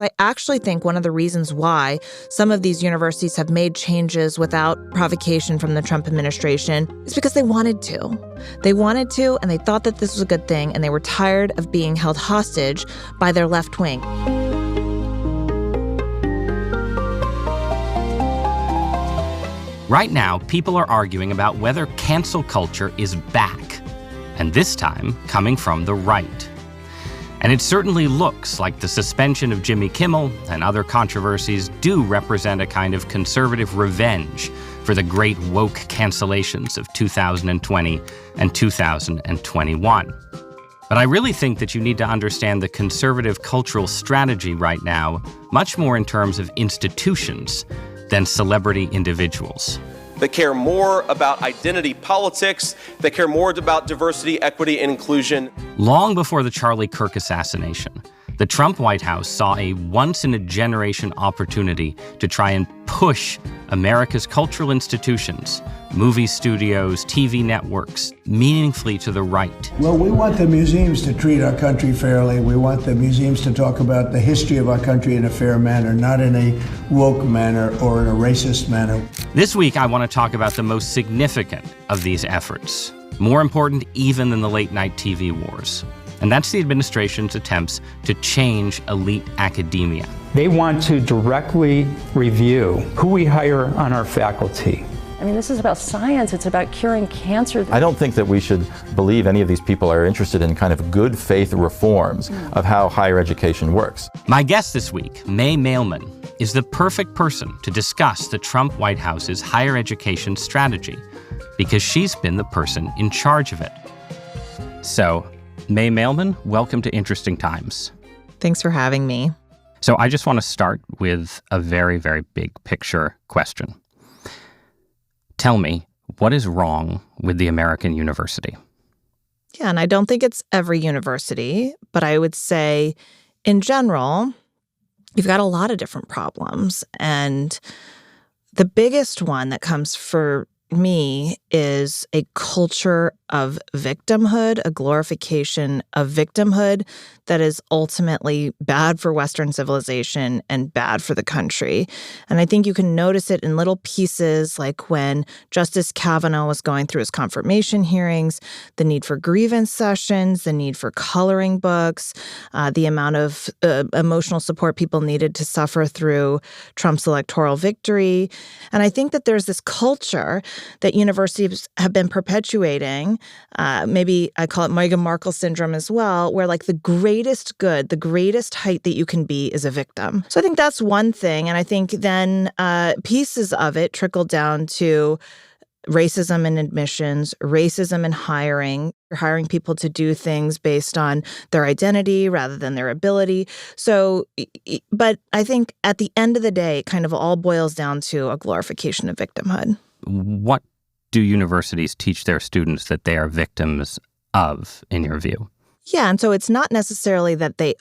I actually think one of the reasons why some of these universities have made changes without provocation from the Trump administration is because they wanted to. They wanted to, and they thought that this was a good thing, and they were tired of being held hostage by their left wing. Right now, people are arguing about whether cancel culture is back, and this time coming from the right. And it certainly looks like the suspension of Jimmy Kimmel and other controversies do represent a kind of conservative revenge for the great woke cancellations of 2020 and 2021. But I really think that you need to understand the conservative cultural strategy right now much more in terms of institutions than celebrity individuals. That care more about identity politics, that care more about diversity, equity, and inclusion. Long before the Charlie Kirk assassination, the Trump White House saw a once-in-a-generation opportunity to try and push America's cultural institutions, movie studios, TV networks, meaningfully to the right. Well, we want the museums to treat our country fairly. We want the museums to talk about the history of our country in a fair manner, not in a woke manner or in a racist manner. This week, I want to talk about the most significant of these efforts, more important even than the late-night TV wars. And that's the administration's attempts to change elite academia. They want to directly review who we hire on our faculty. I mean, this is about science. It's about curing cancer. I don't think that we should believe any of these people are interested in kind of good faith reforms of how higher education works. My guest this week, May Mailman, is the perfect person to discuss the Trump White House's higher education strategy because she's been the person in charge of it. So, May Mailman, welcome to Interesting Times. Thanks for having me. So I just want to start with a very, very big picture question. Tell me, what is wrong with the American university? Yeah, and I don't think it's every university, but I would say in general, you've got a lot of different problems. And the biggest one that comes for me is a culture of victimhood, a glorification of victimhood that is ultimately bad for Western civilization and bad for the country. And I think you can notice it in little pieces like when Justice Kavanaugh was going through his confirmation hearings, the need for grievance sessions, the need for coloring books, the amount of emotional support people needed to suffer through Trump's electoral victory. And I think that there's this culture that universities have been perpetuating. Maybe I call it Meghan Markle syndrome as well, where like the greatest good, the greatest height that you can be is a victim. So I think that's one thing. And I think then pieces of it trickle down to racism in admissions, racism in hiring. You're hiring people to do things based on their identity rather than their ability. So, but I think at the end of the day, it kind of all boils down to a glorification of victimhood. What do universities teach their students that they are victims of, in your view? Yeah, and so it's not necessarily that they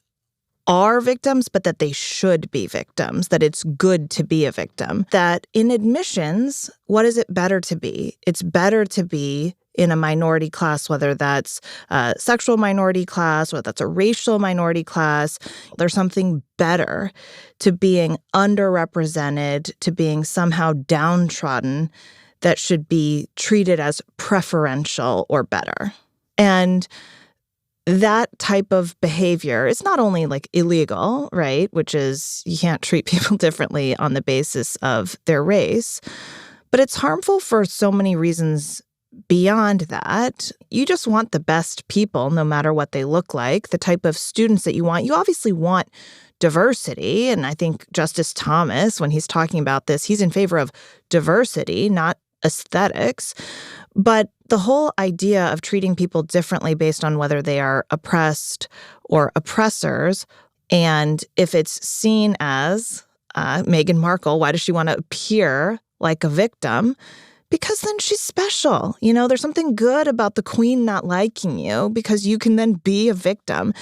are victims, but that they should be victims, that it's good to be a victim. That in admissions, what is it better to be? It's better to be in a minority class, whether that's a sexual minority class, whether that's a racial minority class. There's something better to being underrepresented, to being somehow downtrodden, that should be treated as preferential or better. And that type of behavior is not only like illegal, right, which is you can't treat people differently on the basis of their race, but it's harmful for so many reasons beyond that. You just want the best people, no matter what they look like, the type of students that you want. You obviously want diversity, and I think Justice Thomas, when he's talking about this, he's in favor of diversity, not aesthetics. But the whole idea of treating people differently based on whether they are oppressed or oppressors, and if it's seen as Meghan Markle, why does she want to appear like a victim? Because then she's special. You know, there's something good about the queen not liking you because you can then be a victim.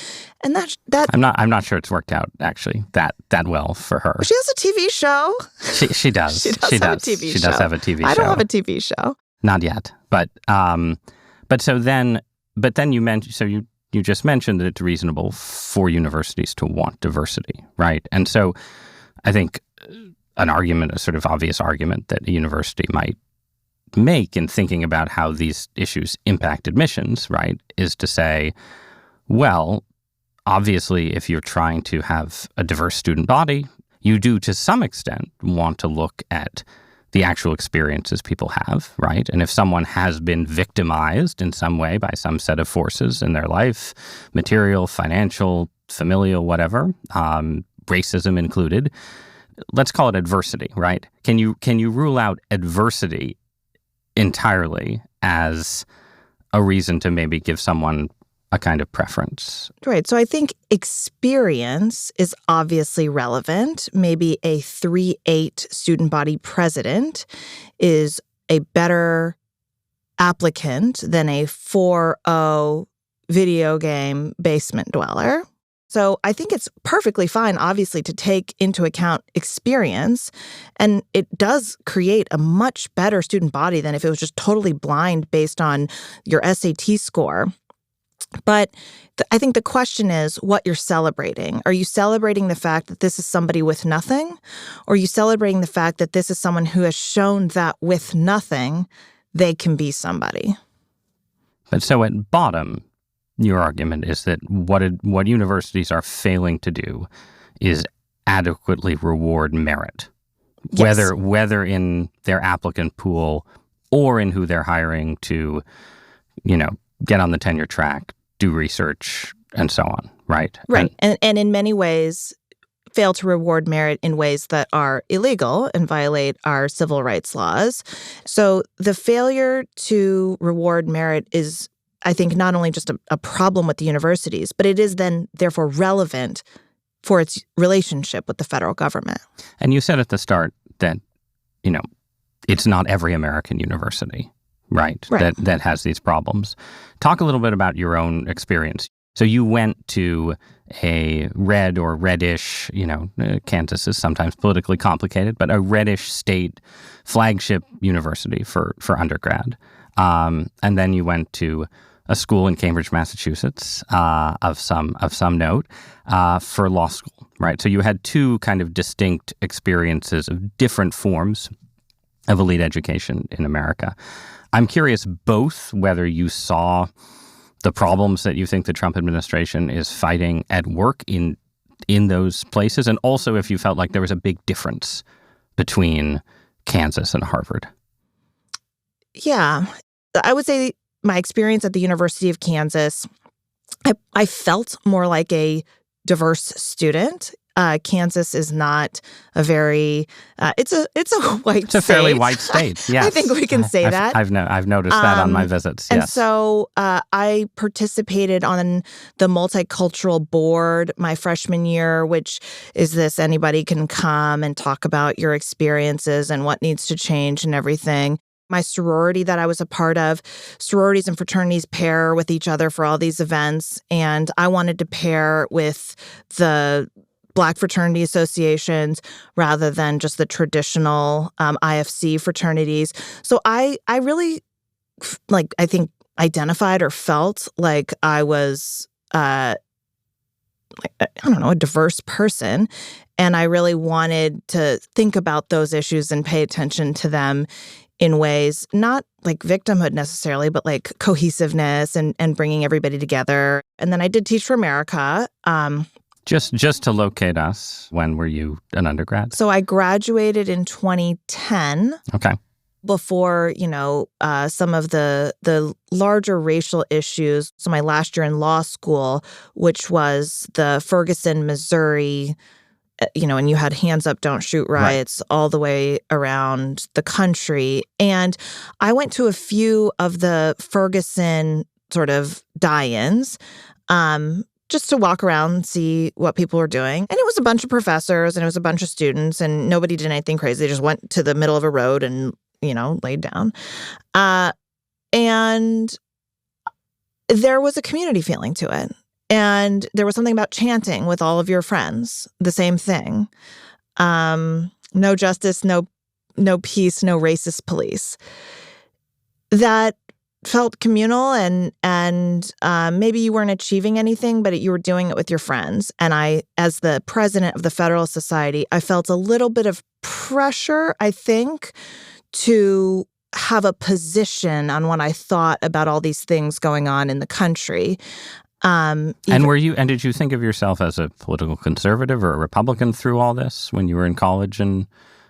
And that I'm not sure it's worked out actually that well for her. She has a TV show. She does. She does have a TV show. She does have a TV show. I don't have a TV show. Not yet. But so then you mentioned, so you you just mentioned that it's reasonable for universities to want diversity, right? And so I think an argument, a sort of obvious argument that a university might make in thinking about how these issues impact admissions, right, is to say, well, obviously, if you're trying to have a diverse student body, you do to some extent want to look at the actual experiences people have, right? And if someone has been victimized in some way by some set of forces in their life, material, financial, familial, whatever, racism included, let's call it adversity, right? Can you rule out adversity entirely as a reason to maybe give someone a kind of preference? Right. So I think experience is obviously relevant. Maybe a 3-8 student body president is a better applicant than a 4-0 video game basement dweller. So I think it's perfectly fine, obviously, to take into account experience. And it does create a much better student body than if it was just totally blind based on your SAT score. But I think the question is what you're celebrating. Are you celebrating the fact that this is somebody with nothing? Or are you celebrating the fact that this is someone who has shown that with nothing, they can be somebody? But so at bottom, your argument is that what universities are failing to do is adequately reward merit, Yes. whether in their applicant pool or in who they're hiring to, get on the tenure track, do research, and so on, right? Right. And in many ways, fail to reward merit in ways that are illegal and violate our civil rights laws. So the failure to reward merit is, I think, not only just a problem with the universities, but it is then therefore relevant for its relationship with the federal government. And you said at the start that, it's not every American university, right? That has these problems. Talk a little bit about your own experience. So you went to a red or reddish, Kansas is sometimes politically complicated, but a reddish state flagship university for undergrad. And then you went to a school in Cambridge, Massachusetts, of some note, for law school, right? So you had two kind of distinct experiences of different forms of elite education in America. I'm curious both whether you saw the problems that you think the Trump administration is fighting at work in those places, and also if you felt like there was a big difference between Kansas and Harvard. Yeah, I would say my experience at the University of Kansas, I felt more like a diverse student. Kansas is not a very it's a white It's a state. fairly white state. Yes, I think we can say that. I've noticed that on my visits. And yes. so I participated on the multicultural board my freshman year, which is this: anybody can come and talk about your experiences and what needs to change and everything. My sorority that I was a part of, sororities and fraternities pair with each other for all these events, and I wanted to pair with the Black fraternity associations rather than just the traditional IFC fraternities. So I really, I think, identified or felt like I was, a diverse person. And I really wanted to think about those issues and pay attention to them in ways not like victimhood necessarily, but like cohesiveness and bringing everybody together. And then I did Teach for America. Just to locate us, when were you an undergrad? So I graduated in 2010. Okay. Before, some of the larger racial issues. So my last year in law school, which was the Ferguson, Missouri, and you had hands up, don't shoot riots all the way around the country. And I went to a few of the Ferguson sort of die-ins, just to walk around and see what people were doing. And it was a bunch of professors and it was a bunch of students, and nobody did anything crazy. They just went to the middle of a road and, laid down. And there was a community feeling to it. And there was something about chanting with all of your friends, the same thing. No justice, no peace, no racist police. That felt communal and maybe you weren't achieving anything, but you were doing it with your friends. And I, as the president of the Federalist Society, I felt a little bit of pressure, I think, to have a position on what I thought about all these things going on in the country. And did you think of yourself as a political conservative or a Republican through all this when you were in college and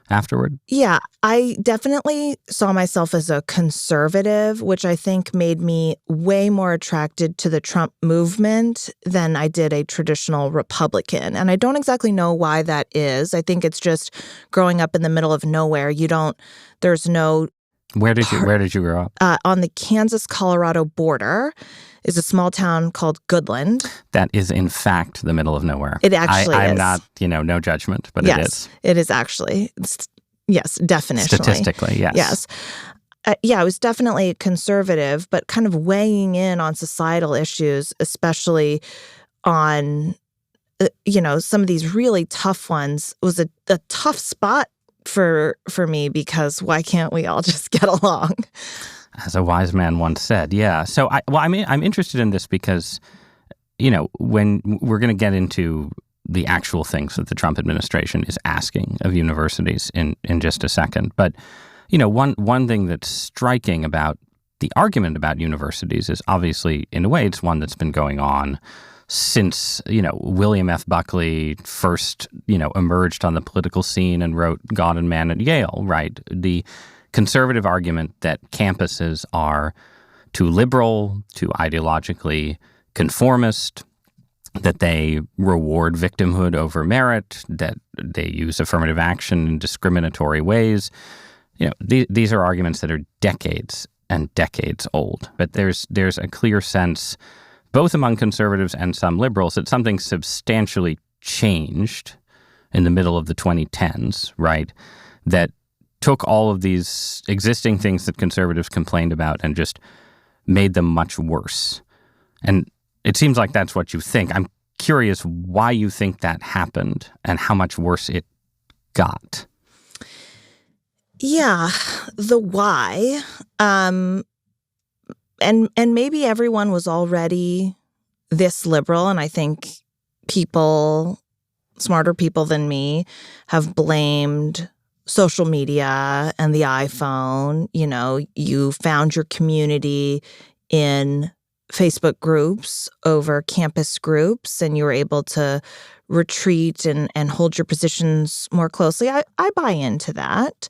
afterward? Yeah, I definitely saw myself as a conservative, which I think made me way more attracted to the Trump movement than I did a traditional Republican. And I don't exactly know why that is. I think it's just growing up in the middle of nowhere. There's no... Where did you grow up? On the Kansas-Colorado border is a small town called Goodland. That is, in fact, the middle of nowhere. It actually is. I'm not, no judgment, but yes, it is. It is actually. Yes, definitionally. Statistically, yes. Yes. I was definitely conservative, but kind of weighing in on societal issues, especially on, some of these really tough ones, was a tough spot for me, because why can't we all just get along? As a wise man once said, yeah. So, I'm interested in this because, when we're going to get into the actual things that the Trump administration is asking of universities in just a second. But, one thing that's striking about the argument about universities is obviously, in a way, it's one that's been going on since, William F. Buckley first, emerged on the political scene and wrote God and Man at Yale, right? The conservative argument that campuses are too liberal, too ideologically conformist, that they reward victimhood over merit, that they use affirmative action in discriminatory ways. These are arguments that are decades and decades old. But there's a clear sense, both among conservatives and some liberals, that something substantially changed in the middle of the 2010s, right? That took all of these existing things that conservatives complained about and just made them much worse. And it seems like that's what you think. I'm curious why you think that happened and how much worse it got. Yeah, the why. And maybe everyone was already this liberal, and I think smarter people than me, have blamed social media and the iPhone. You found your community in Facebook groups over campus groups, and you were able to retreat and hold your positions more closely. I buy into that.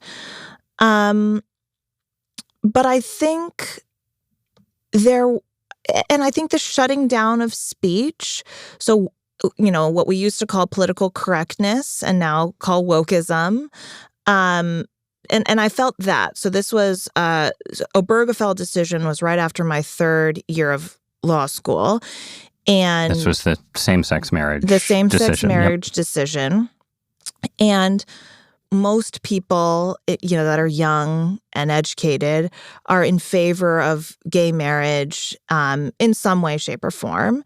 But I think I think the shutting down of speech, so, what we used to call political correctness and now call wokeism, and I felt that. So this was, Obergefell decision was right after my third year of law school. And this was the same-sex marriage decision. The same-sex marriage decision. And most people, that are young and educated are in favor of gay marriage in some way, shape, or form.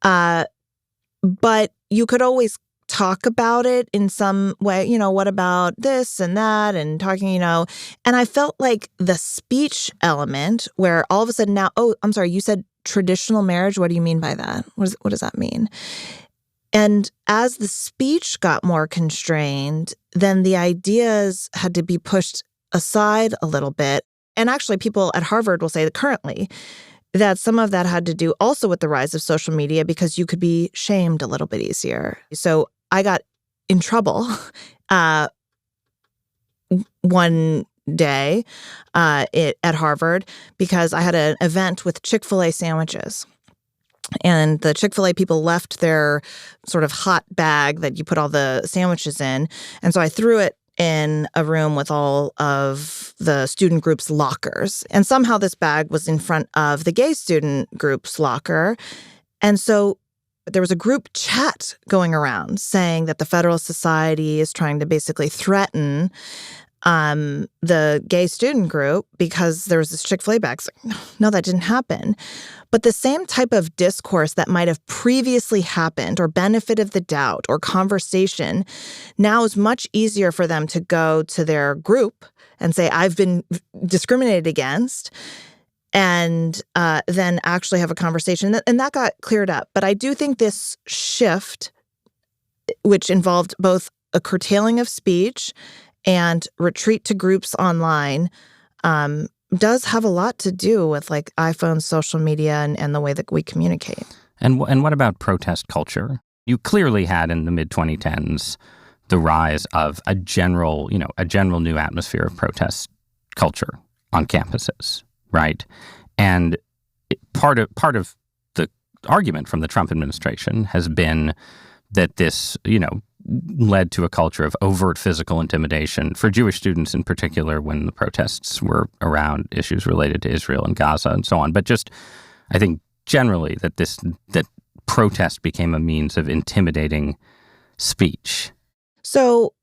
But you could always talk about it in some way, what about this and that, and talking, and I felt like the speech element where all of a sudden now, oh, I'm sorry, you said traditional marriage. What do you mean by that? What does that mean? And as the speech got more constrained, then the ideas had to be pushed aside a little bit. And actually, people at Harvard will say that currently that some of that had to do also with the rise of social media, because you could be shamed a little bit easier. So I got in trouble one day at Harvard because I had an event with Chick-fil-A sandwiches. And the Chick-fil-A people left their sort of hot bag that you put all the sandwiches in. And so I threw it in a room with all of the student group's lockers. And somehow this bag was in front of the gay student group's locker. And so there was a group chat going around saying that the Federalist Society is trying to basically threaten the gay student group because there was this Chick-fil-A bag. It's like, no, that didn't happen. But the same type of discourse that might have previously happened, or benefit of the doubt, or conversation, now is much easier for them to go to their group and say, I've been discriminated against. and then actually have a conversation. And that got cleared up. But I do think this shift, which involved both a curtailing of speech and retreat to groups online, does have a lot to do with like iPhones, social media, and the way that we communicate. And what about protest culture? You clearly had in the mid-2010s the rise of a general new atmosphere of protest culture on campuses, right? And part of the argument from the Trump administration has been that this, led to a culture of overt physical intimidation for Jewish students in particular when the protests were around issues related to Israel and Gaza and so on. But just, I think generally that protest became a means of intimidating speech. So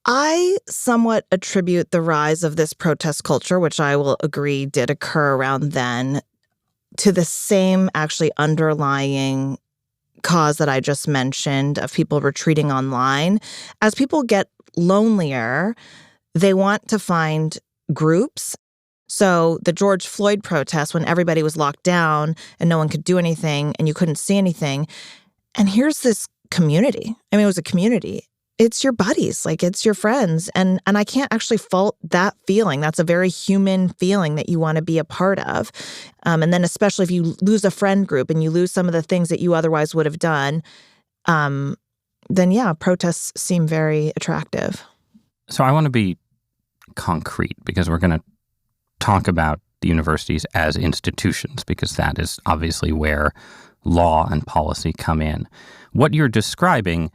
I somewhat attribute the rise of this protest culture, which I will agree did occur around then, to the same actually underlying cause that I just mentioned of people retreating online. As people get lonelier, they want to find groups. So the George Floyd protests, when everybody was locked down and no one could do anything and you couldn't see anything. And here's this community. I mean, it was a community. It's your buddies, like it's your friends. And I can't actually fault that feeling. That's a very human feeling that you want to be a part of. And then especially if you lose a friend group and you lose some of the things that you otherwise would have done, then yeah, protests seem very attractive. So I want to be concrete because we're going to talk about the universities as institutions because that is obviously where law and policy come in. What you're describing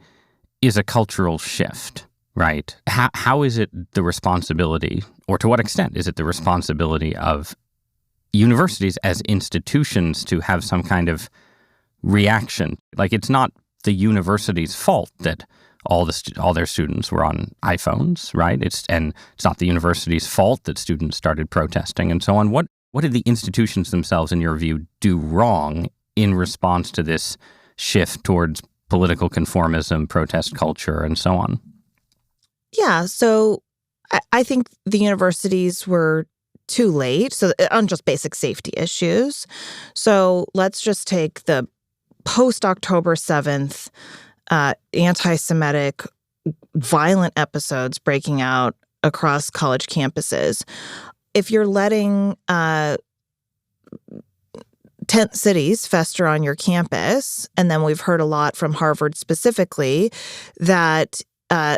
is a cultural shift, right? How is it the responsibility, or to what extent is it the responsibility of universities as institutions to have some kind of reaction? Like, it's not the university's fault that all their students were on iPhones, right? It's not the university's fault that students started protesting and so on. What did the institutions themselves, in your view, do wrong in response to this shift towards political conformism, protest culture, and so on? Yeah, so I think the universities were too late. So on just basic safety issues. So let's just take the post-October 7th anti-Semitic violent episodes breaking out across college campuses. If you're letting tent cities fester on your campus, and then we've heard a lot from Harvard specifically that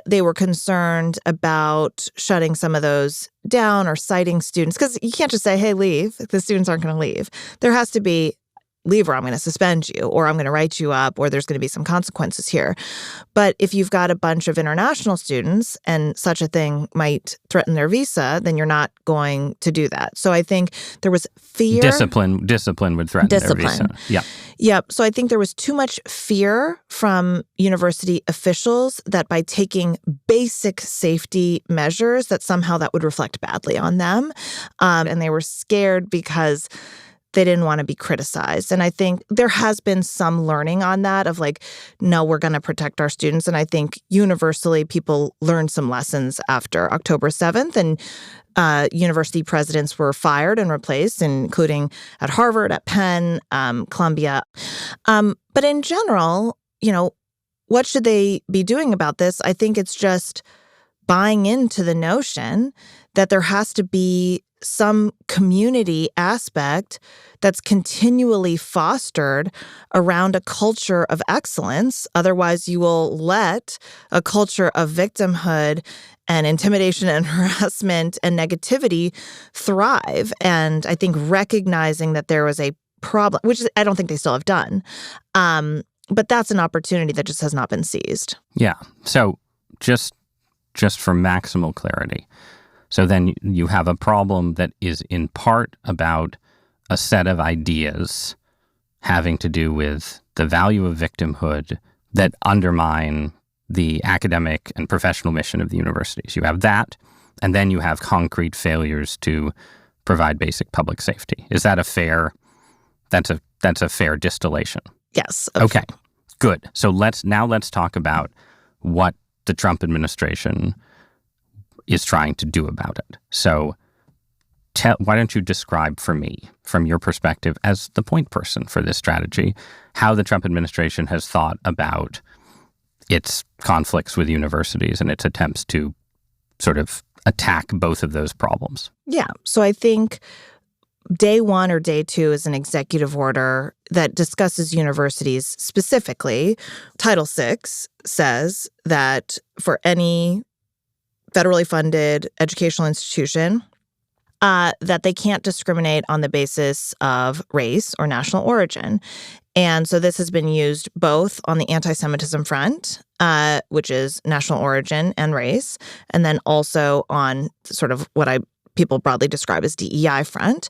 they were concerned about shutting some of those down or citing students, because you can't just say, hey, leave. The students aren't going to leave. There has to be leave or I'm going to suspend you or I'm going to write you up or there's going to be some consequences here. But if you've got a bunch of international students and such a thing might threaten their visa, then you're not going to do that. So I think there was fear. Discipline would threaten their visa. Yeah. Yep. So I think there was too much fear from university officials that by taking basic safety measures that somehow that would reflect badly on them. And they were scared because they didn't want to be criticized. And I think there has been some learning on that of like, no, we're going to protect our students. And I think universally people learned some lessons after October 7th. And university presidents were fired and replaced, including at Harvard, at Penn, Columbia. But in general, what should they be doing about this? I think it's just buying into the notion that there has to be some community aspect that's continually fostered around a culture of excellence. Otherwise, you will let a culture of victimhood and intimidation and harassment and negativity thrive. And I think recognizing that there was a problem, which I don't think they still have done, but that's an opportunity that just has not been seized. Yeah. So just for maximal clarity, so then you have a problem that is in part about a set of ideas having to do with the value of victimhood that undermine the academic and professional mission of the universities. You have that, and then you have concrete failures to provide basic public safety. Is that a fair? That's a fair distillation. Yes. Okay. Good. So let's talk about what the Trump administration is trying to do about it. So why don't you describe for me, from your perspective as the point person for this strategy, how the Trump administration has thought about its conflicts with universities and its attempts to sort of attack both of those problems? Yeah. So I think day one or day two is an executive order that discusses universities specifically. Title VI says that for any federally funded educational institution, that they can't discriminate on the basis of race or national origin. And so this has been used both on the anti-Semitism front, which is national origin and race, and then also on sort of what people broadly describe as DEI front.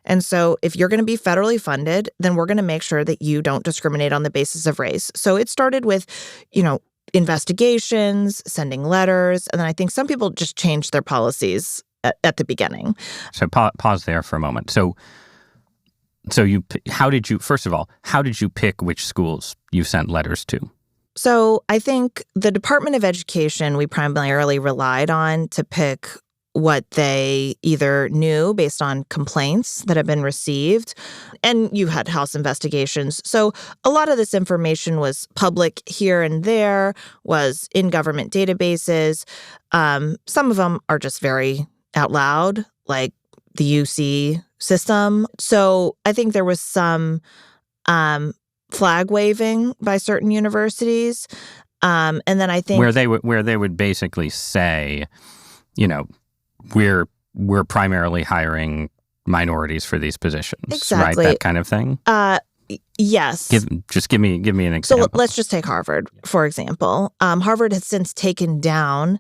And so if you're going to be federally funded, then we're going to make sure that you don't discriminate on the basis of race. So it started with, investigations, sending letters, and then I think some people just changed their policies at the beginning. So pause there for a moment. So how did you pick which schools you sent letters to? So I think the Department of Education, we primarily relied on to pick what they either knew based on complaints that have been received, and you had House investigations. So a lot of this information was public here and there, was in government databases. Some of them are just very out loud, like the UC system. So I think there was some flag waving by certain universities. And then I think where they would basically say, we're primarily hiring minorities for these positions, exactly. Right? That kind of thing. Yes. Give me an example. So let's just take Harvard, for example. Harvard has since taken down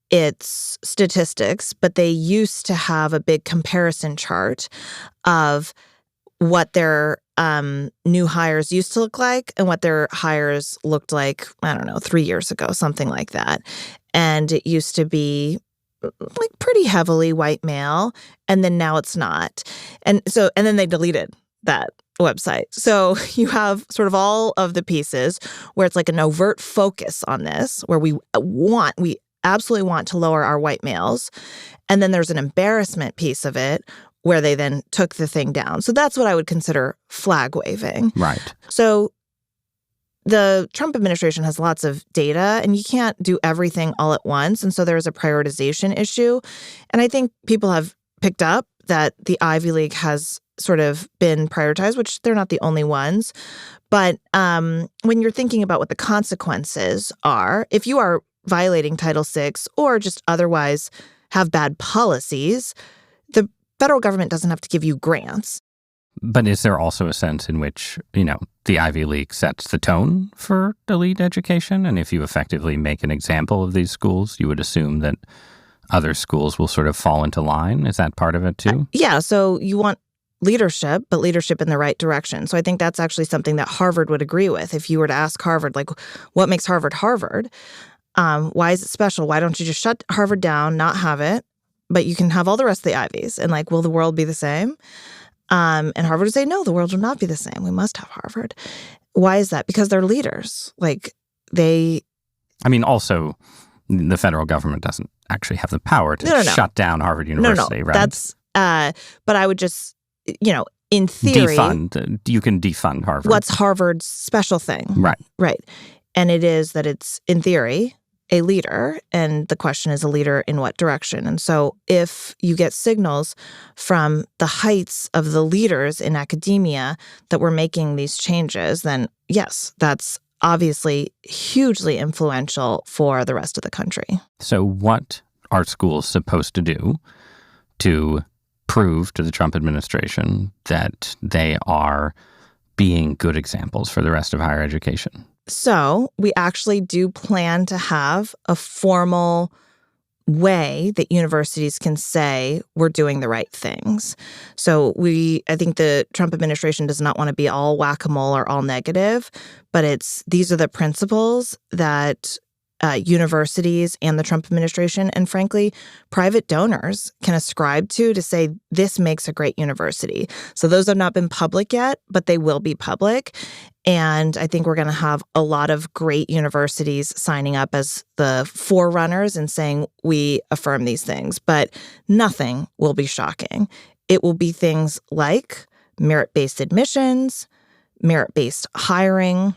its statistics, but they used to have a big comparison chart of what their new hires used to look like and what their hires looked like, 3 years ago, something like that. And it used to be like pretty heavily white male, and then now it's not. And then they deleted that website. So you have sort of all of the pieces where it's like an overt focus on this, where we absolutely want to lower our white males. And then there's an embarrassment piece of it where they then took the thing down. So that's what I would consider flag waving. Right. So the Trump administration has lots of data, and you can't do everything all at once. And so there's a prioritization issue. And I think people have picked up that the Ivy League has sort of been prioritized, which they're not the only ones. But when you're thinking about what the consequences are, if you are violating Title VI or just otherwise have bad policies, the federal government doesn't have to give you grants. But is there also a sense in which, the Ivy League sets the tone for elite education? And if you effectively make an example of these schools, you would assume that other schools will sort of fall into line? Is that part of it too? Yeah. So you want leadership, but leadership in the right direction. So I think that's actually something that Harvard would agree with. If you were to ask Harvard, like, what makes Harvard Harvard? Why is it special? Why don't you just shut Harvard down, not have it, but you can have all the rest of the Ivies? And will the world be the same? And Harvard would say, no, the world will not be the same. We must have Harvard. Why is that? Because they're leaders. Also, the federal government doesn't actually have the power to shut down Harvard University, right? That's, but I would just, in theory. You can defund Harvard. What's Harvard's special thing? Right. Right. And it is that it's, in theory, a leader, and the question is a leader in what direction. And so if you get signals from the heights of the leaders in academia that we're making these changes, then yes, that's obviously hugely influential for the rest of the country. So what are schools supposed to do to prove to the Trump administration that they are being good examples for the rest of higher education? So we actually do plan to have a formal way that universities can say we're doing the right things. So I think the Trump administration does not want to be all whack-a-mole or all negative, but these are the principles that universities and the Trump administration, and frankly, private donors can ascribe to say this makes a great university. So those have not been public yet, but they will be public. And I think we're going to have a lot of great universities signing up as the forerunners and saying, we affirm these things. But nothing will be shocking. It will be things like merit-based admissions, merit-based hiring.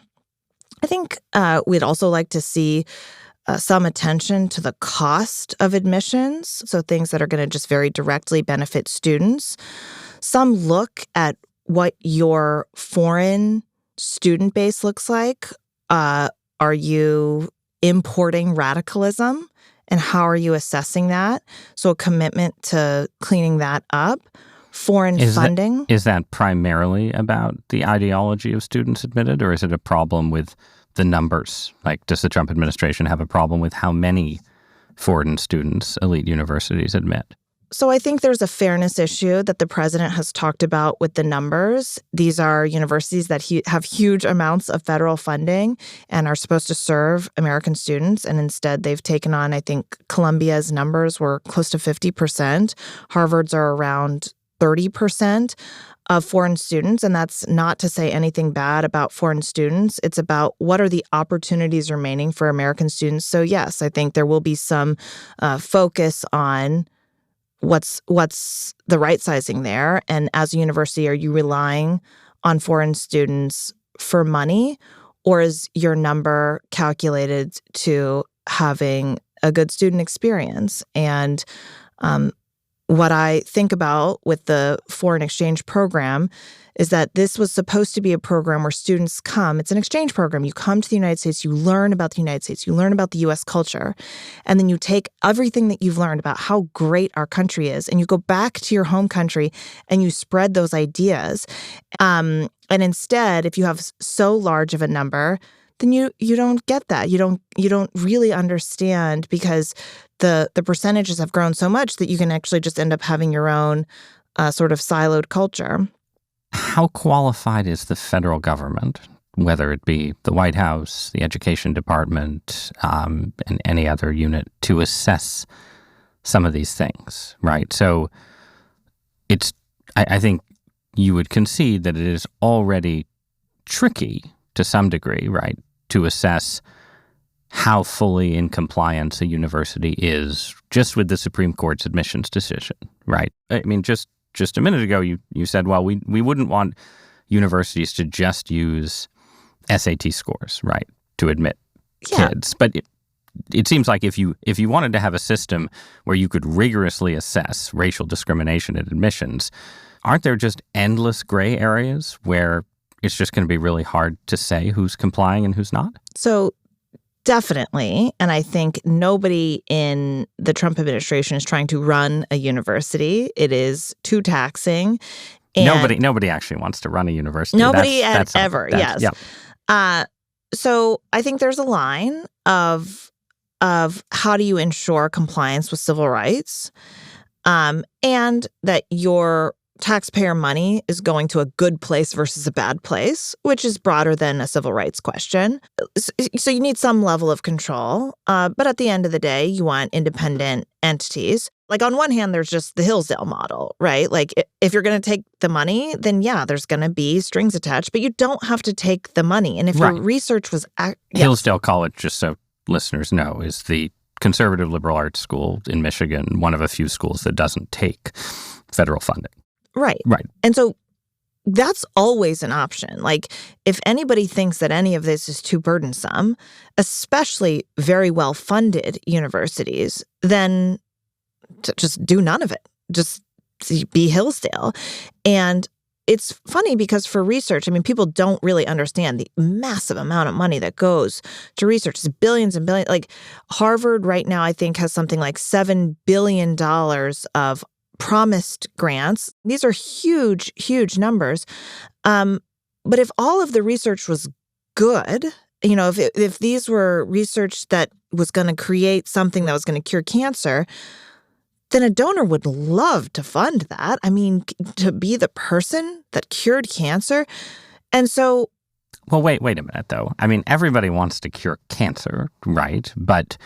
I think we'd also like to see some attention to the cost of admissions, so things that are going to just very directly benefit students. Some look at what your foreign student base looks like. Are you importing radicalism? And how are you assessing that? So a commitment to cleaning that up. Foreign funding. Is that primarily about the ideology of students admitted, or is it a problem with the numbers? Like, does the Trump administration have a problem with how many foreign students elite universities admit? So I think there's a fairness issue that the president has talked about with the numbers. These are universities that have huge amounts of federal funding and are supposed to serve American students. And instead, they've taken on, I think, Columbia's numbers were close to 50%. Harvard's are around 30% of foreign students. And that's not to say anything bad about foreign students. It's about what are the opportunities remaining for American students. So yes, I think there will be some focus on what's the right sizing there. And as a university, are you relying on foreign students for money, or is your number calculated to having a good student experience? And what I think about with the foreign exchange program is that this was supposed to be a program where students come. It's an exchange program. You come to the United States, you learn about the United States, you learn about the U.S. culture, and then you take everything that you've learned about how great our country is, and you go back to your home country and you spread those ideas. And instead, if you have so large of a number, then you don't get that. You don't really understand, because the percentages have grown so much that you can actually just end up having your own sort of siloed culture. How qualified is the federal government, whether it be the White House, the Education Department, and any other unit, to assess some of these things, right? So I think you would concede that it is already tricky to some degree, right, to assess how fully in compliance a university is just with the Supreme Court's admissions decision, right? I mean, just a minute ago, you said, well, we wouldn't want universities to just use SAT scores, right, to admit kids. But it seems like if you wanted to have a system where you could rigorously assess racial discrimination at admissions, aren't there just endless gray areas where it's just going to be really hard to say who's complying and who's not? So definitely. And I think nobody in the Trump administration is trying to run a university. It is too taxing. And nobody actually wants to run a university. Nobody ever, yes. Yeah. So I think there's a line of how do you ensure compliance with civil rights, and that your taxpayer money is going to a good place versus a bad place, which is broader than a civil rights question. So you need some level of control. But at the end of the day, you want independent entities. Like, on one hand, there's just the Hillsdale model, right? Like, if you're going to take the money, then yeah, there's going to be strings attached, but you don't have to take the money. And if your research was... Hillsdale College, just so listeners know, is the conservative liberal arts school in Michigan, one of a few schools that doesn't take federal funding. Right. And so that's always an option. Like, if anybody thinks that any of this is too burdensome, especially very well-funded universities, then just do none of it. Just be Hillsdale. And it's funny because for research, I mean, people don't really understand the massive amount of money that goes to research. It's billions and billions. Like, Harvard right now, I think, has something like $7 billion of promised grants. These are huge, huge numbers. But if all of the research was good, you know, if these were research that was going to create something that was going to cure cancer, then a donor would love to fund that. I mean, to be the person that cured cancer. And so... Well, wait a minute, though. I mean, everybody wants to cure cancer, right? But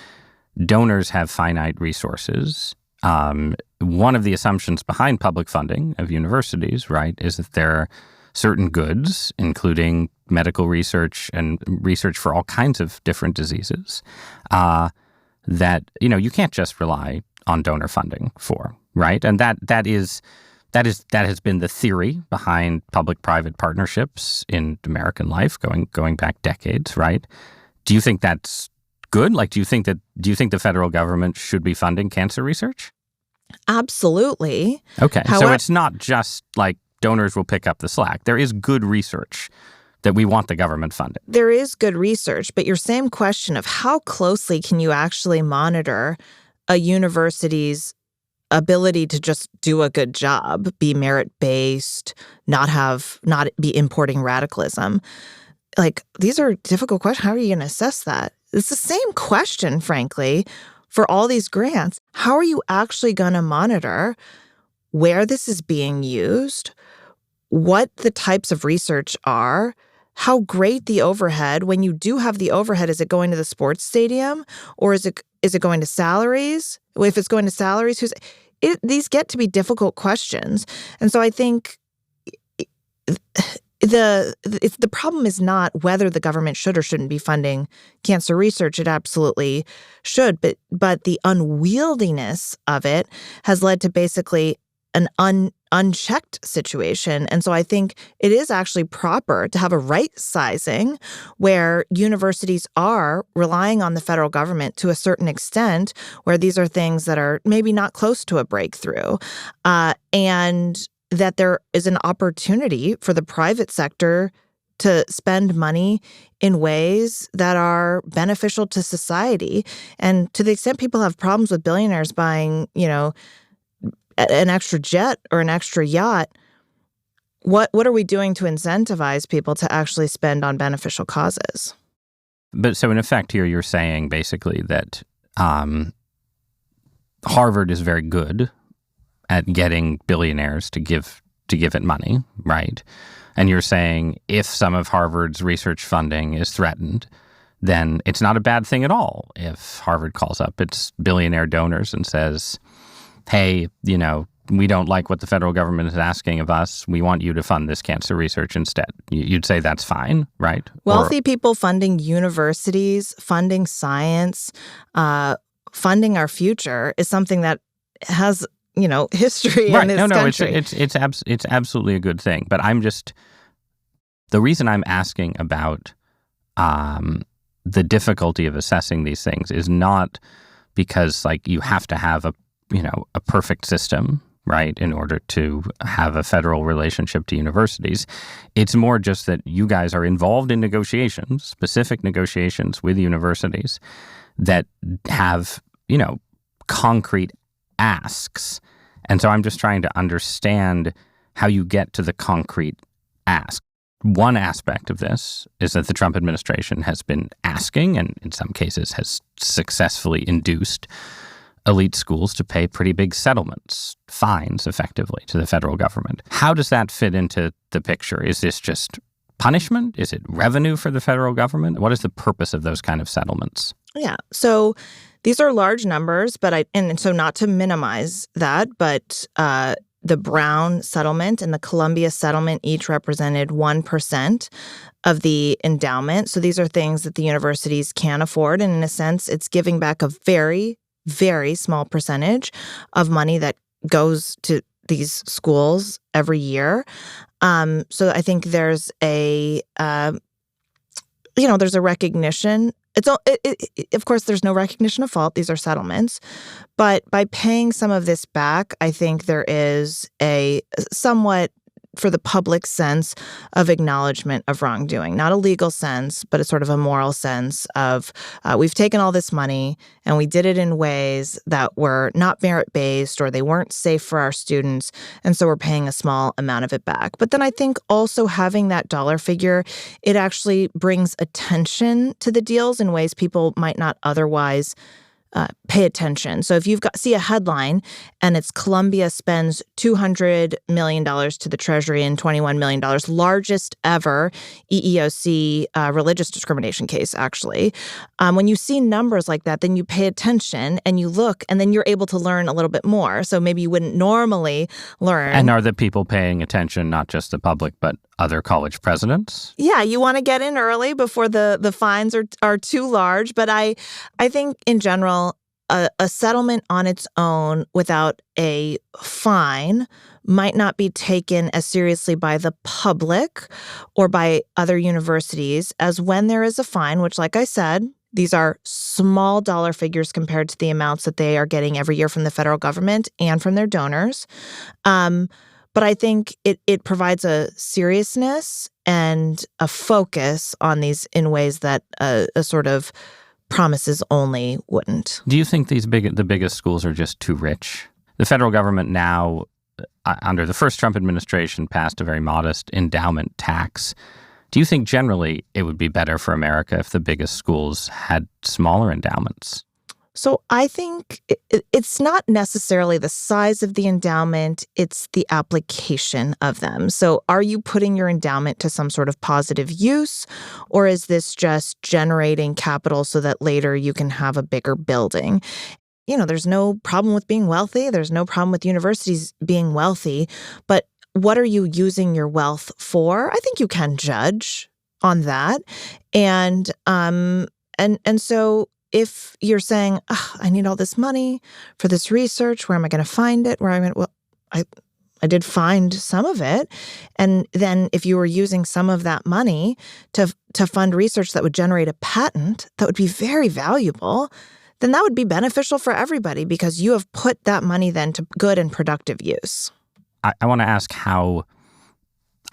donors have finite resources. One of the assumptions behind public funding of universities, right, is that there are certain goods, including medical research and research for all kinds of different diseases that, you can't just rely on donor funding for, right? And that has been the theory behind public-private partnerships in American life going back decades, right? Do you think that's good? Like, do you think the federal government should be funding cancer research? Absolutely. Okay. So it's not just like donors will pick up the slack. There is good research that we want the government funded. There is good research, but your same question of how closely can you actually monitor a university's ability to just do a good job, be merit-based, not be importing radicalism. Like, these are difficult questions. How are you going to assess that? It's the same question, frankly, for all these grants. How are you actually going to monitor where this is being used, what the types of research are, how great the overhead, when you do have the overhead, is it going to the sports stadium or is it going to salaries? If it's going to salaries, these get to be difficult questions. And so I think the problem is not whether the government should or shouldn't be funding cancer research. It absolutely should, but the unwieldiness of it has led to basically an unchecked situation. And so I think it is actually proper to have a right sizing where universities are relying on the federal government to a certain extent, where these are things that are maybe not close to a breakthrough, and that there is an opportunity for the private sector to spend money in ways that are beneficial to society. And to the extent people have problems with billionaires buying, an extra jet or an extra yacht, what are we doing to incentivize people to actually spend on beneficial causes? But so in effect here, you're saying basically that Harvard is very good at getting billionaires to give it money, right? And you're saying if some of Harvard's research funding is threatened, then it's not a bad thing at all if Harvard calls up its billionaire donors and says, hey, we don't like what the federal government is asking of us. We want you to fund this cancer research instead. You'd say that's fine, right? Wealthy people funding universities, funding science, funding our future is something that has, history in this country. It's absolutely a good thing. But the reason I'm asking about the difficulty of assessing these things is not because you have to have a perfect system, right, in order to have a federal relationship to universities. It's more just that you guys are involved in negotiations, specific negotiations with universities that have, concrete asks. And so I'm just trying to understand how you get to the concrete ask. One aspect of this is that the Trump administration has been asking, and in some cases has successfully induced, elite schools to pay pretty big settlements, fines, effectively, to the federal government. How does that fit into the picture? Is this just punishment? Is it revenue for the federal government? What is the purpose of those kind of settlements? Yeah. So these are large numbers, and so not to minimize that, but the Brown settlement and the Columbia settlement each represented 1% of the endowment. So these are things that the universities can afford. And in a sense, it's giving back a very, very small percentage of money that goes to these schools every year. So I think there's there's a recognition. Of course, there's no recognition of fault. These are settlements. But by paying some of this back, I think there is a somewhat, for the public, sense of acknowledgement of wrongdoing. Not a legal sense, but a sort of a moral sense of we've taken all this money and we did it in ways that were not merit-based or they weren't safe for our students, and so we're paying a small amount of it back. But then I think also having that dollar figure, it actually brings attention to the deals in ways people might not otherwise pay attention. So if see a headline and it's Columbia spends $200 million to the Treasury in $21 million, largest ever EEOC religious discrimination case, actually. When you see numbers like that, then you pay attention and you look, and then you're able to learn a little bit more. So maybe you wouldn't normally learn. And are the people paying attention, not just the public, but other college presidents? Yeah, you want to get in early before the fines are too large. But I think in general, a settlement on its own without a fine might not be taken as seriously by the public or by other universities as when there is a fine, which, like I said, these are small dollar figures compared to the amounts that they are getting every year from the federal government and from their donors. But I think it provides a seriousness and a focus on these in ways that a sort of promises only wouldn't. Do you think the biggest schools are just too rich? The federal government now, under the first Trump administration, passed a very modest endowment tax. Do you think generally it would be better for America if the biggest schools had smaller endowments? So I think it's not necessarily the size of the endowment, it's the application of them. So are you putting your endowment to some sort of positive use, or is this just generating capital so that later you can have a bigger building? You know, there's no problem with being wealthy. There's no problem with universities being wealthy. But what are you using your wealth for? I think you can judge on that. And so if you're saying, I need all this money for this research, where am I going to find it? I did find some of it. And then if you were using some of that money to fund research that would generate a patent that would be very valuable, then that would be beneficial for everybody because you have put that money then to good and productive use. I want to ask how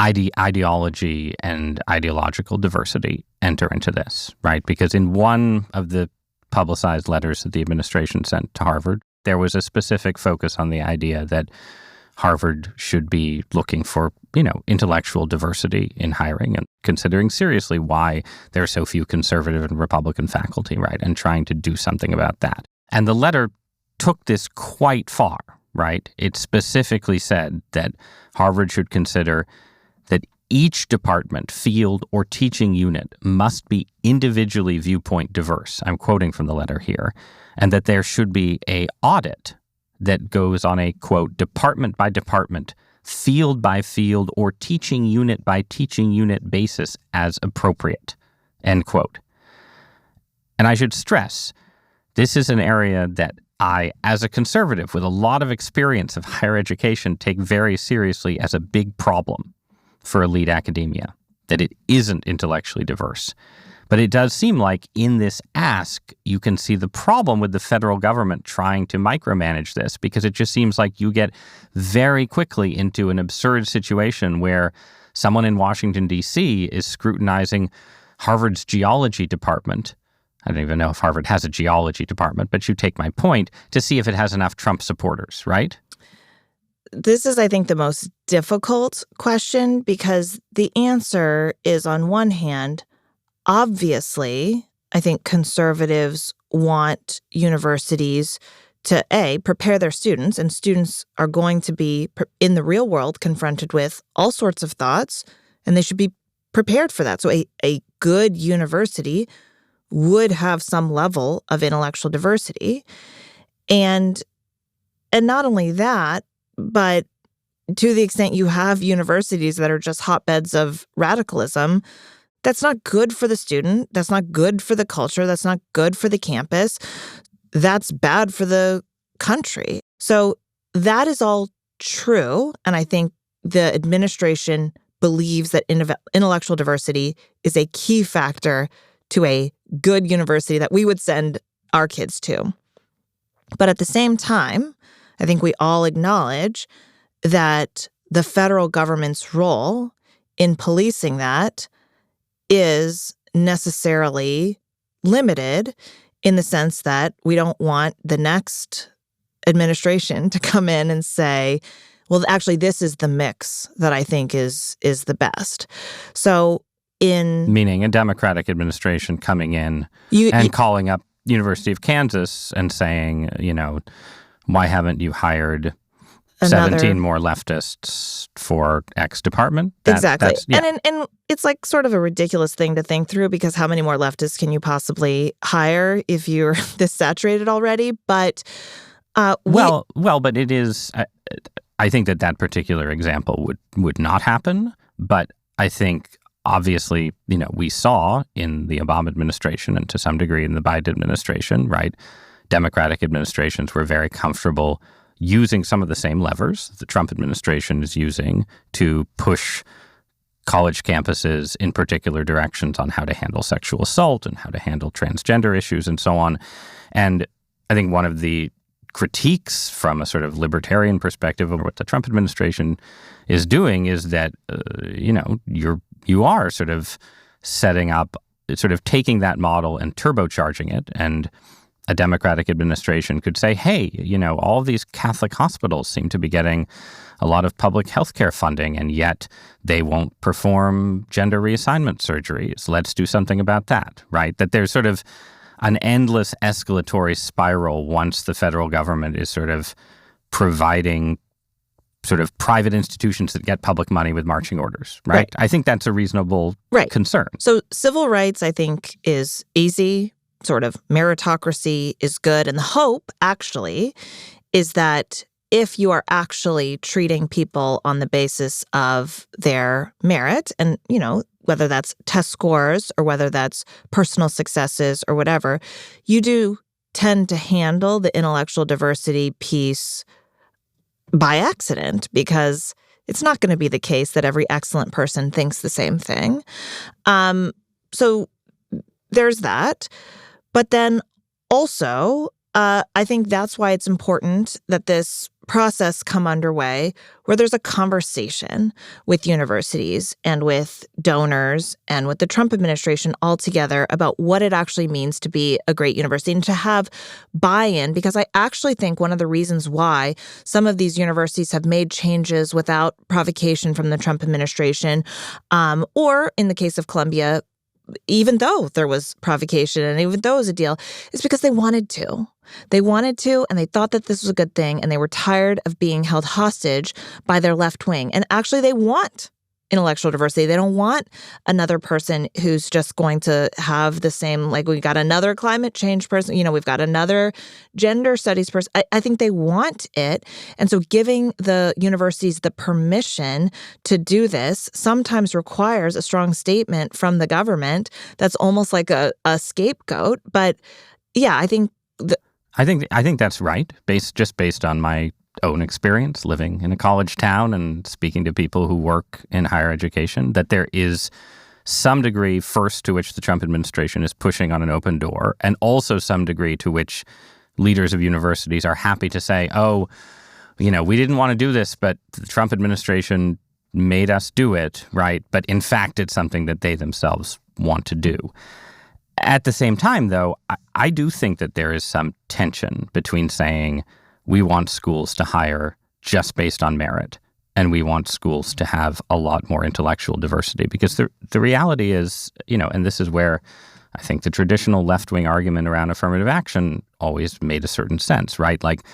ideology and ideological diversity enter into this, right? Because in one of the publicized letters that the administration sent to Harvard, there was a specific focus on the idea that Harvard should be looking for, intellectual diversity in hiring and considering seriously why there are so few conservative and Republican faculty, right? And trying to do something about that. And the letter took this quite far, right? It specifically said that Harvard should consider that each department, field, or teaching unit must be individually viewpoint diverse. I'm quoting from the letter here. And that there should be an audit that goes on a, quote, department by department, field by field, or teaching unit by teaching unit basis as appropriate, end quote. And I should stress, this is an area that I, as a conservative with a lot of experience of higher education, take very seriously as a big problem for elite academia, that it isn't intellectually diverse. But it does seem like in this ask, you can see the problem with the federal government trying to micromanage this, because it just seems like you get very quickly into an absurd situation where someone in Washington, D.C. is scrutinizing Harvard's geology department. I don't even know if Harvard has a geology department, but you take my point, to see if it has enough Trump supporters, right? This is, I think, the most difficult question because the answer is, on one hand, obviously, I think conservatives want universities to, A, prepare their students, and students are going to be, in the real world, confronted with all sorts of thoughts, and they should be prepared for that. So a good university would have some level of intellectual diversity. And not only that, but to the extent you have universities that are just hotbeds of radicalism, that's not good for the student. That's not good for the culture. That's not good for the campus. That's bad for the country. So that is all true. And I think the administration believes that intellectual diversity is a key factor to a good university that we would send our kids to. But at the same time, I think we all acknowledge that the federal government's role in policing that is necessarily limited in the sense that we don't want the next administration to come in and say, well, actually, this is the mix that I think is the best. So meaning a Democratic administration coming in and calling up University of Kansas and saying, why haven't you hired Another 17 more leftists for X department? Exactly. And it's like sort of a ridiculous thing to think through, because how many more leftists can you possibly hire if you're this saturated already? But but it is. I think that particular example would not happen. But I think obviously, we saw in the Obama administration and to some degree in the Biden administration, right? Democratic administrations were very comfortable using some of the same levers the Trump administration is using to push college campuses in particular directions on how to handle sexual assault and how to handle transgender issues and so on. And I think one of the critiques from a sort of libertarian perspective of what the Trump administration is doing is that, you are sort of setting up, sort of taking that model and turbocharging it. And a Democratic administration could say, hey, all of these Catholic hospitals seem to be getting a lot of public health care funding, and yet they won't perform gender reassignment surgeries. Let's do something about that, right? That there's sort of an endless escalatory spiral once the federal government is sort of providing sort of private institutions that get public money with marching orders, right? I think that's a reasonable concern. So civil rights, I think, is easy. Sort of meritocracy is good. And the hope, actually, is that if you are actually treating people on the basis of their merit, and, whether that's test scores or whether that's personal successes or whatever, you do tend to handle the intellectual diversity piece by accident, because it's not going to be the case that every excellent person thinks the same thing. So there's that. But then also, I think that's why it's important that this process come underway where there's a conversation with universities and with donors and with the Trump administration altogether about what it actually means to be a great university and to have buy-in, because I actually think one of the reasons why some of these universities have made changes without provocation from the Trump administration, or in the case of Columbia, even though there was provocation and even though it was a deal, is because they wanted to. They wanted to, and they thought that this was a good thing, and they were tired of being held hostage by their left wing. And actually, they want intellectual diversity. They don't want another person who's just going to have the same, like, we got another climate change person, we've got another gender studies person. I think they want it. And so giving the universities the permission to do this sometimes requires a strong statement from the government that's almost like a scapegoat. But yeah, I think I think that's right, based on my own experience living in a college town and speaking to people who work in higher education, that there is some degree, first, to which the Trump administration is pushing on an open door, and also some degree to which leaders of universities are happy to say, we didn't want to do this, but the Trump administration made us do it, right? But in fact, it's something that they themselves want to do. At the same time, though, I do think that there is some tension between saying we want schools to hire just based on merit, and we want schools to have a lot more intellectual diversity. Because the reality is, and this is where I think the traditional left-wing argument around affirmative action always made a certain sense, right? Like,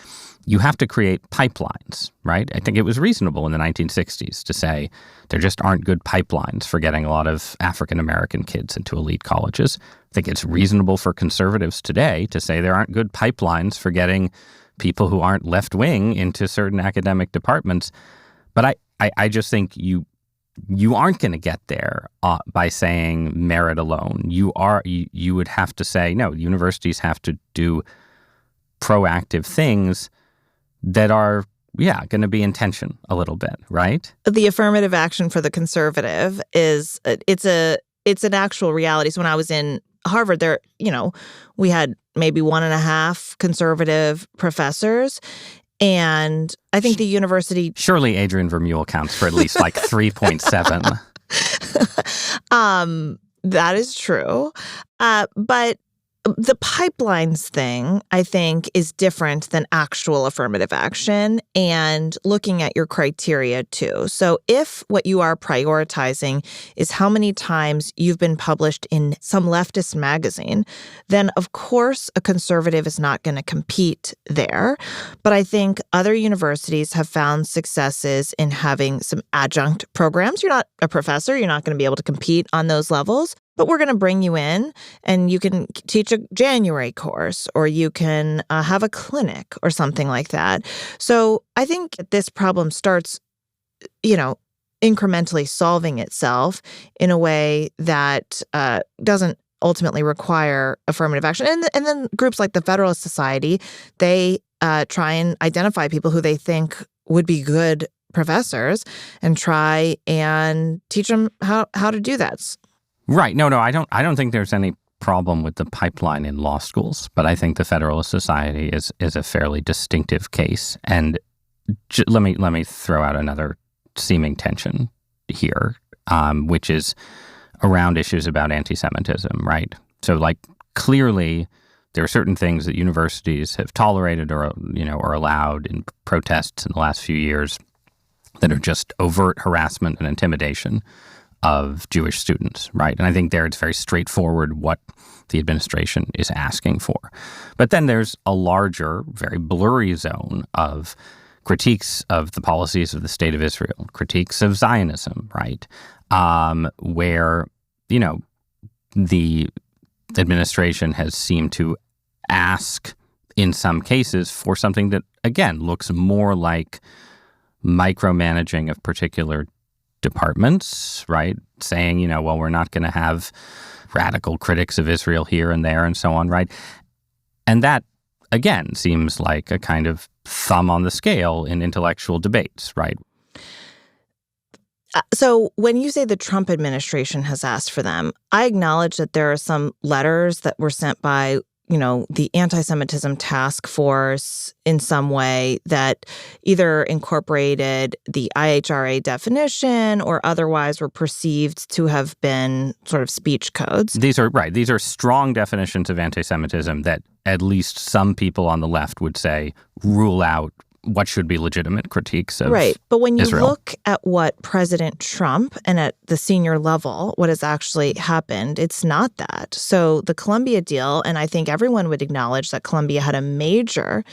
you have to create pipelines, right? I think it was reasonable in the 1960s to say there just aren't good pipelines for getting a lot of African-American kids into elite colleges. I think it's reasonable for conservatives today to say there aren't good pipelines for getting people who aren't left-wing into certain academic departments. But I just think you aren't going to get there by saying merit alone. You would have to say, no, universities have to do proactive things that are, going to be in tension a little bit, right? The affirmative action for the conservative is, it's an actual reality. So when I was in Harvard, there, we had maybe 1.5 conservative professors. And I think the university... Surely Adrian Vermeule counts for at least like 3.7. That is true. But the pipelines thing, I think, is different than actual affirmative action and looking at your criteria too. So if what you are prioritizing is how many times you've been published in some leftist magazine, then of course a conservative is not going to compete there. But I think other universities have found successes in having some adjunct programs. You're not a professor, you're not going to be able to compete on those levels. But we're going to bring you in and you can teach a January course or you can have a clinic or something like that. So I think this problem starts, incrementally solving itself in a way that doesn't ultimately require affirmative action. And then groups like the Federalist Society, they try and identify people who they think would be good professors and try and teach them how to do that. Right. No, I don't think there's any problem with the pipeline in law schools, but I think the Federalist Society is a fairly distinctive case. And let me throw out another seeming tension here, which is around issues about anti-Semitism, right? So, clearly there are certain things that universities have tolerated or allowed in protests in the last few years that are just overt harassment and intimidation of Jewish students, right? And I think there it's very straightforward what the administration is asking for. But then there's a larger, very blurry zone of critiques of the policies of the State of Israel, critiques of Zionism, right? Where, the administration has seemed to ask, in some cases, for something that, again, looks more like micromanaging of particular departments, right? Saying, we're not going to have radical critics of Israel here and there and so on, right? And that, again, seems like a kind of thumb on the scale in intellectual debates, right? So when you say the Trump administration has asked for them, I acknowledge that there are some letters that were sent by the anti-Semitism task force in some way that either incorporated the IHRA definition or otherwise were perceived to have been sort of speech codes. These are strong definitions of anti-Semitism that at least some people on the left would say rule out what should be legitimate critiques of Right. But when you Israel. look at what President Trump and at the senior level, what has actually happened, it's not that. So the Columbia deal, and I think everyone would acknowledge that Columbia had a major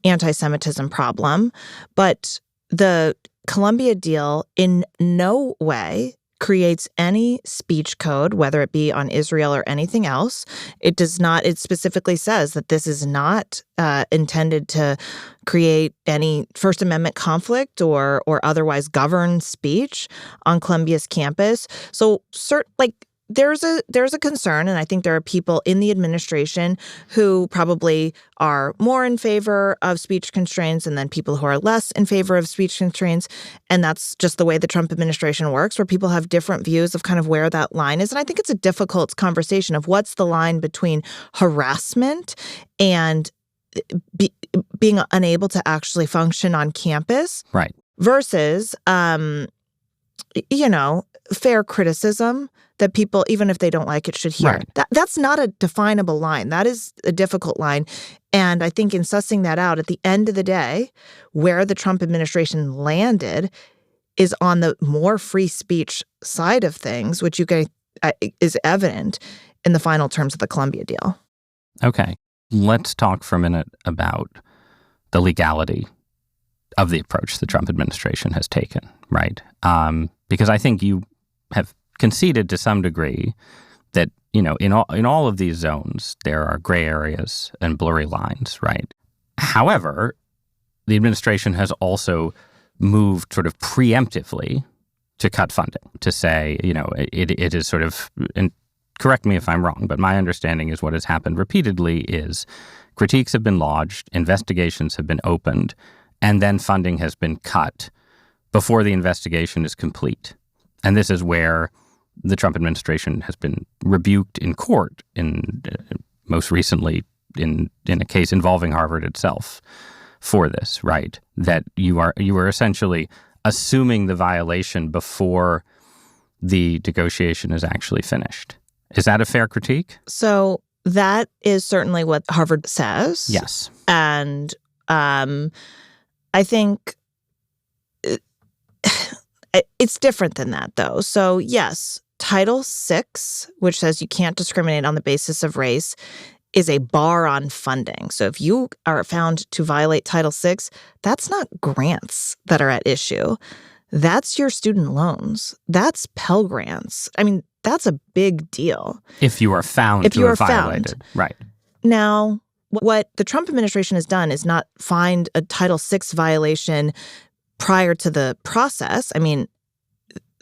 anti-Semitism problem, but the Columbia deal in no way creates any speech code, whether it be on Israel or anything else. It does not. It specifically says that this is not intended to create any First Amendment conflict or otherwise govern speech on Columbia's campus. So, there's a concern, and I think there are people in the administration who probably are more in favor of speech constraints and then people who are less in favor of speech constraints. And that's just the way the Trump administration works, where people have different views of kind of where that line is. And I think it's a difficult conversation of what's the line between harassment and being unable to actually function on campus, right, versus, fair criticism that people, even if they don't like it, should hear. Right. That's not a definable line. That is a difficult line. And I think in sussing that out, at the end of the day, where the Trump administration landed is on the more free speech side of things, which is evident in the final terms of the Columbia deal. Okay. Let's talk for a minute about the legality of the approach the Trump administration has taken, right? Because I think you have conceded to some degree that, in all of these zones, there are gray areas and blurry lines, right? However, the administration has also moved sort of preemptively to cut funding, to say, it is sort of, and correct me if I'm wrong, but my understanding is what has happened repeatedly is critiques have been lodged, investigations have been opened, and then funding has been cut before the investigation is complete. And this is where the Trump administration has been rebuked in court, most recently in a case involving Harvard itself for this, right? That you are essentially assuming the violation before the negotiation is actually finished. Is that a fair critique? So that is certainly what Harvard says. Yes. And I think it's different than that, though. So, yes, Title VI, which says you can't discriminate on the basis of race, is a bar on funding. So if you are found to violate Title VI, that's not grants that are at issue. That's your student loans. That's Pell Grants. I mean, that's a big deal. If you are found to have violated. Right. Now, what the Trump administration has done is not find a Title VI violation prior to the process. I mean,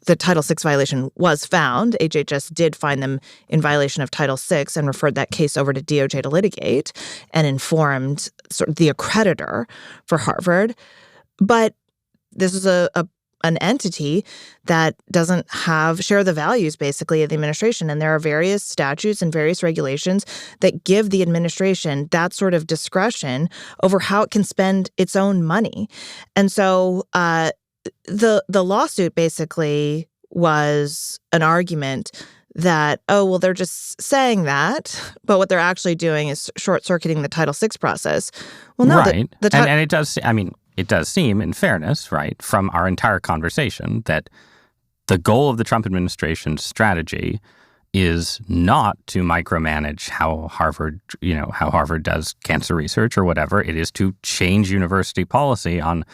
the Title VI violation was found. HHS did find them in violation of Title VI and referred that case over to DOJ to litigate and informed sort of the accreditor for Harvard. But this is an entity that doesn't share the values, basically, of the administration. And there are various statutes and various regulations that give the administration that sort of discretion over how it can spend its own money. And so the lawsuit basically was an argument that, oh, well, they're just saying that, but what they're actually doing is short-circuiting the Title VI process. Well, no. Right. And it does, I mean, it does seem, in fairness, right, from our entire conversation, that the goal of the Trump administration's strategy is not to micromanage how Harvard does cancer research or whatever. It is to change university policy on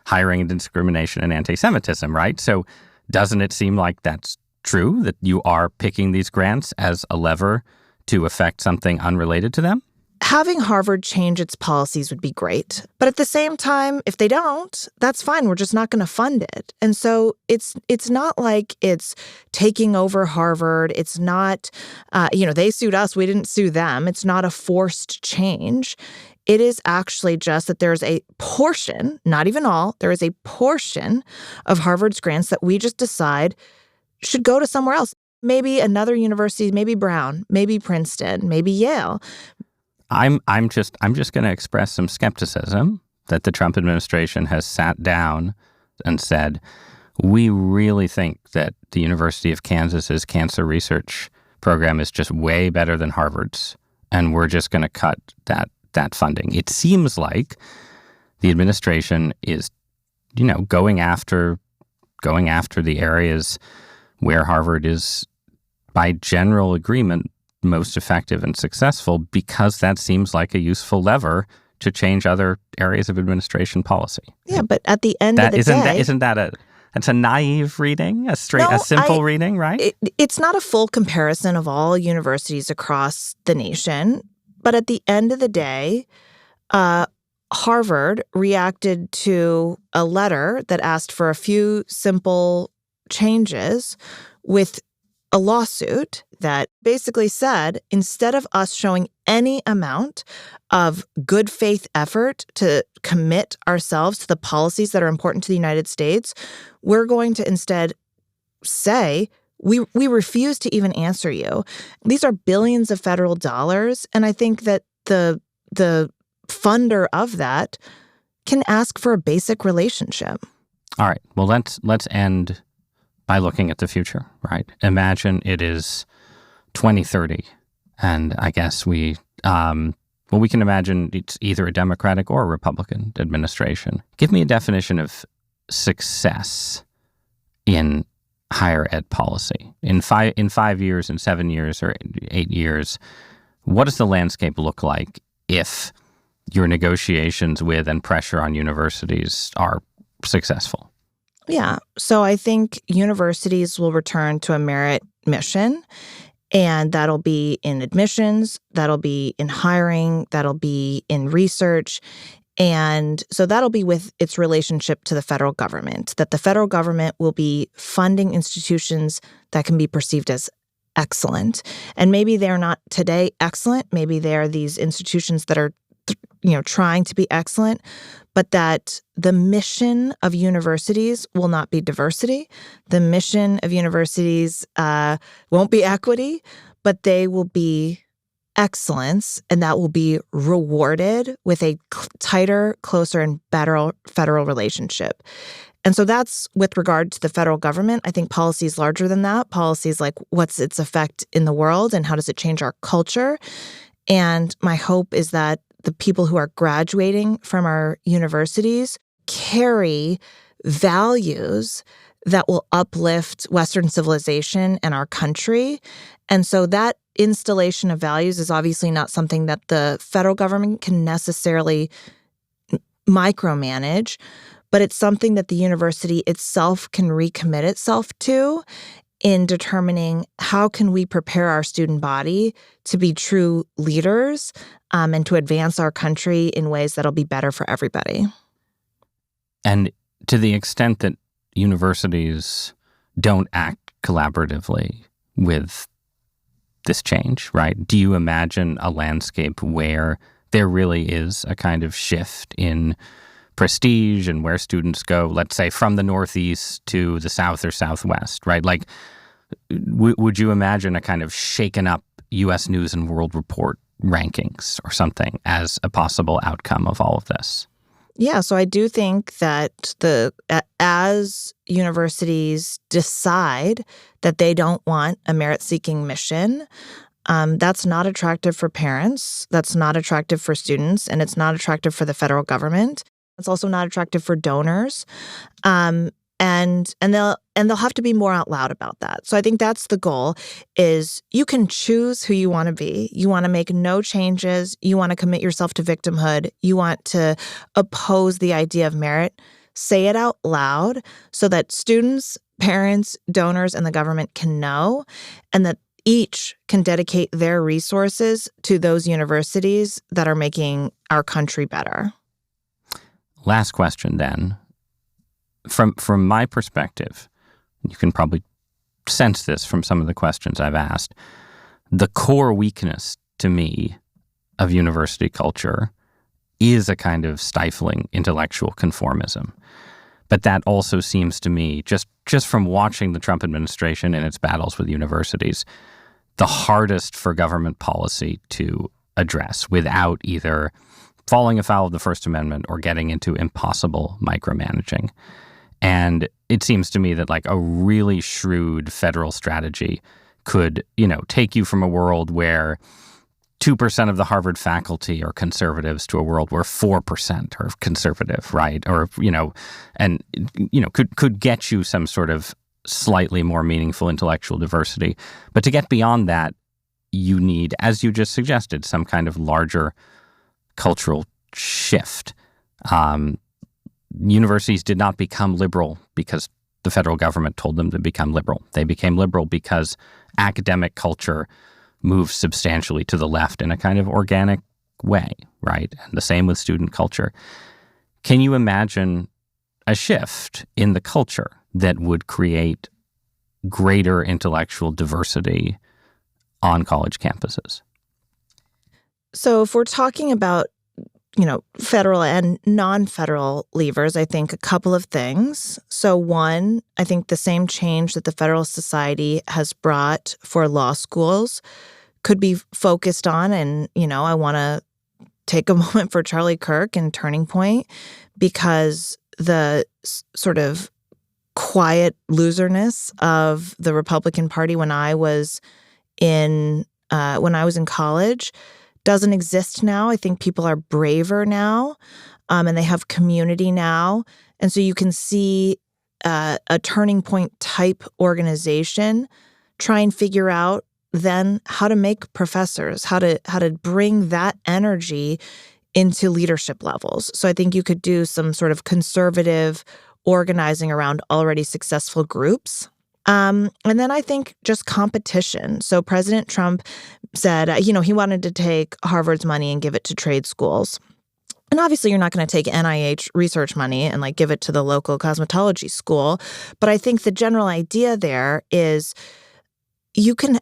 hiring and discrimination and anti-Semitism, right? So doesn't it seem like that's true, that you are picking these grants as a lever to affect something unrelated to them? Having Harvard change its policies would be great. But at the same time, if they don't, that's fine. We're just not going to fund it. And so it's not like it's taking over Harvard. It's not, they sued us. We didn't sue them. It's not a forced change. It is actually just that there's a portion, not even all, there is a portion of Harvard's grants that we just decide should go to somewhere else. Maybe another university, maybe Brown, maybe Princeton, maybe Yale. I'm just going to express some skepticism that the Trump administration has sat down and said, we really think that the University of Kansas's cancer research program is just way better than Harvard's, and we're just going to cut that funding. It seems like the administration is, going after the areas where Harvard is, by general agreement, most effective and successful, because that seems like a useful lever to change other areas of administration policy. Yeah, but at the end of the day... That's a naive reading, a simple reading, right? It's not a full comparison of all universities across the nation, but at the end of the day, Harvard reacted to a letter that asked for a few simple changes with a lawsuit that basically said, instead of us showing any amount of good faith effort to commit ourselves to the policies that are important to the United States, we're going to instead say, we refuse to even answer you. These are billions of federal dollars, and I think that the funder of that can ask for a basic relationship. All right. Well, let's end by looking at the future, right? Imagine it is 2030, and I guess we can imagine it's either a Democratic or a Republican administration. Give me a definition of success in higher ed policy. In 5 years, in 7 years, or 8 years, what does the landscape look like if your negotiations with and pressure on universities are successful? Yeah. So I think universities will return to a merit mission, and that'll be in admissions, that'll be in hiring, that'll be in research. And so that'll be with its relationship to the federal government, that the federal government will be funding institutions that can be perceived as excellent. And maybe they're not today excellent. Maybe they're these institutions that are trying to be excellent, but that the mission of universities will not be diversity. The mission of universities won't be equity, but they will be excellence, and that will be rewarded with a tighter, closer, and better federal relationship. And so that's with regard to the federal government. I think policies larger than that, policies like what's its effect in the world and how does it change our culture. And my hope is that the people who are graduating from our universities carry values that will uplift Western civilization and our country. And so that installation of values is obviously not something that the federal government can necessarily micromanage, but it's something that the university itself can recommit itself to in determining how can we prepare our student body to be true leaders and to advance our country in ways that'll be better for everybody. And to the extent that universities don't act collaboratively with this change, right? Do you imagine a landscape where there really is a kind of shift in prestige and where students go, let's say, from the Northeast to the South or Southwest, right? Like, would you imagine a kind of shaken up U.S. News and World Report rankings or something as a possible outcome of all of this? Yeah, so I do think that as universities decide that they don't want a merit-seeking mission, that's not attractive for parents, that's not attractive for students, and it's not attractive for the federal government. It's also not attractive for donors, and they'll have to be more out loud about that. So I think that's the goal: is you can choose who you want to be. You want to make no changes. You want to commit yourself to victimhood. You want to oppose the idea of merit. Say it out loud so that students, parents, donors, and the government can know, and that each can dedicate their resources to those universities that are making our country better. Last question, then. From my perspective, you can probably sense this from some of the questions I've asked, the core weakness to me of university culture is a kind of stifling intellectual conformism. But that also seems to me, just from watching the Trump administration and its battles with universities, the hardest for government policy to address without either falling afoul of the First Amendment or getting into impossible micromanaging. And it seems to me that like a really shrewd federal strategy could, take you from a world where 2% of the Harvard faculty are conservatives to a world where 4% are conservative, right? Or, could get you some sort of slightly more meaningful intellectual diversity. But to get beyond that, you need, as you just suggested, some kind of larger cultural shift. Universities did not become liberal because the federal government told them to become liberal. They became liberal because academic culture moved substantially to the left in a kind of organic way, right? And the same with student culture. Can you imagine a shift in the culture that would create greater intellectual diversity on college campuses? So if we're talking about, federal and non-federal levers, I think a couple of things. So one, I think the same change that the Federalist Society has brought for law schools could be focused on. And, I want to take a moment for Charlie Kirk and Turning Point, because the sort of quiet loserness of the Republican Party when I was in college doesn't exist now. I think people are braver now, and they have community now. And so you can see a Turning Point type organization try and figure out then how to make professors, how to bring that energy into leadership levels. So I think you could do some sort of conservative organizing around already successful groups. And then I think just competition. So President Trump said, he wanted to take Harvard's money and give it to trade schools. And obviously you're not going to take NIH research money and give it to the local cosmetology school. But I think the general idea there is you can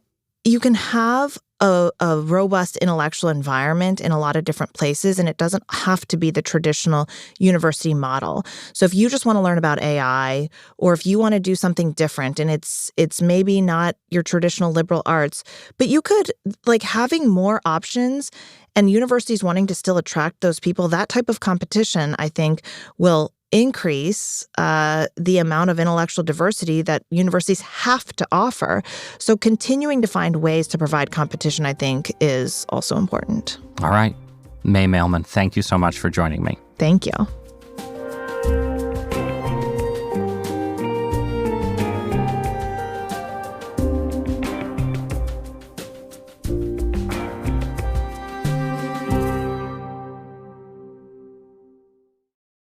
have a robust intellectual environment in a lot of different places, and it doesn't have to be the traditional university model. So if you just want to learn about AI, or if you want to do something different, and it's maybe not your traditional liberal arts, but you could, having more options and universities wanting to still attract those people, that type of competition, I think, will increase the amount of intellectual diversity that universities have to offer. So continuing to find ways to provide competition, I think, is also important. All right. May Mailman, thank you so much for joining me. Thank you.